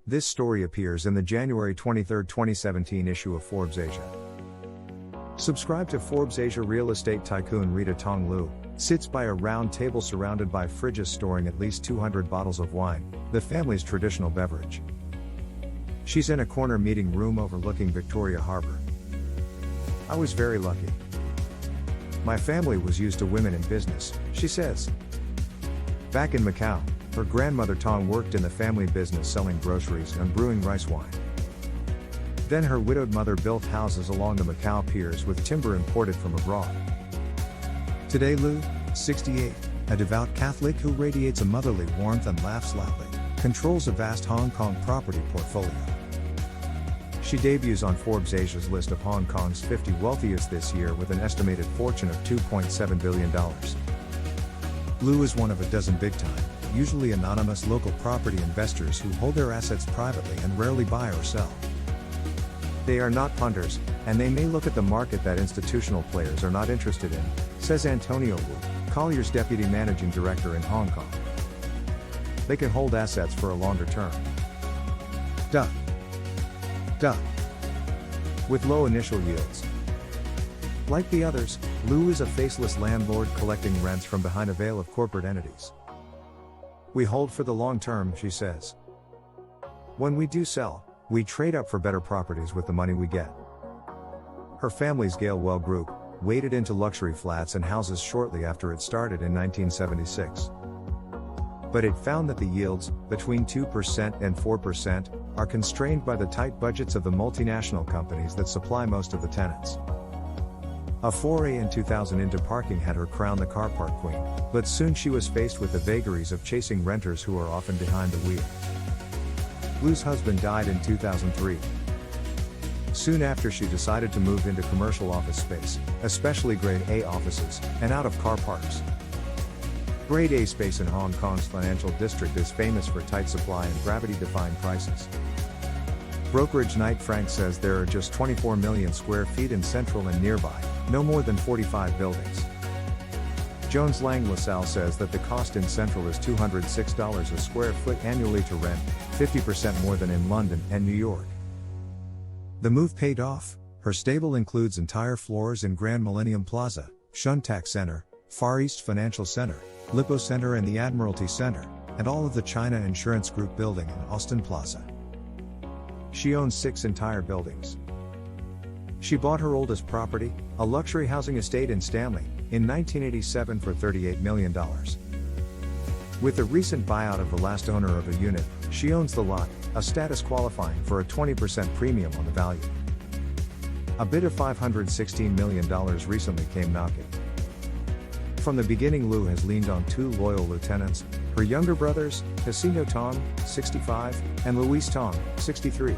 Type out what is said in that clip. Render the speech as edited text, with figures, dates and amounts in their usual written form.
This story appears in the January 23, 2017 issue of Forbes Asia. Subscribe to Forbes Asia. Real estate tycoon Rita Tong sits by a round table surrounded by fridges storing at least 200 bottles of wine, the family's traditional beverage. She's in a corner meeting room overlooking Victoria Harbor. "I was very lucky. My family was used to women in business," she says. Back in Macau, her grandmother Tong worked in the family business selling groceries and brewing rice wine. Then her widowed mother built houses along the Macau piers with timber imported from abroad. Today Lu, 68, a devout Catholic who radiates a motherly warmth and laughs loudly, controls a vast Hong Kong property portfolio. She debuts on Forbes Asia's list of Hong Kong's 50 wealthiest this year with an estimated fortune of $2.7 billion. Lu is one of a dozen big-time, usually anonymous local property investors who hold their assets privately and rarely buy or sell. They are not punters, and they may look at the market that institutional players are not interested in, says Antonio Wu, Collier's deputy managing director in Hong Kong. They can hold assets for a longer term. With low initial yields. Like the others, Lu is a faceless landlord collecting rents from behind a veil of corporate entities. "We hold for the long term," she says. "When we do sell, we trade up for better properties with the money we get." Her family's Gale Well Group waded into luxury flats and houses shortly after it started in 1976. But it found that the yields, between 2% and 4%, are constrained by the tight budgets of the multinational companies that supply most of the tenants. A foray in 2000 into parking had her crowned the car park queen, but soon she was faced with the vagaries of chasing renters who are often behind the wheel. Lu's husband died in 2003. Soon after, she decided to move into commercial office space, especially Grade A offices, and out of car parks. Grade A space in Hong Kong's financial district is famous for tight supply and gravity-defying prices. Brokerage Knight Frank says there are just 24 million square feet in Central and nearby, no more than 45 buildings. Jones Lang LaSalle says that the cost in Central is $206 a square foot annually to rent, 50% more than in London and New York. The move paid off. Her stable includes entire floors in Grand Millennium Plaza, Shun Tak Center, Far East Financial Center, Lippo Center and the Admiralty Center, and all of the China Insurance Group building in Austin Plaza. She owns 6 entire buildings. She bought her oldest property, a luxury housing estate in Stanley, in 1987 for $38 million. With the recent buyout of the last owner of a unit, she owns the lot, a status qualifying for a 20% premium on the value. A bid of $516 million recently came knocking. From the beginning, Lu has leaned on 2 loyal lieutenants, her younger brothers, Casino Tong, 65, and Luis Tong, 63.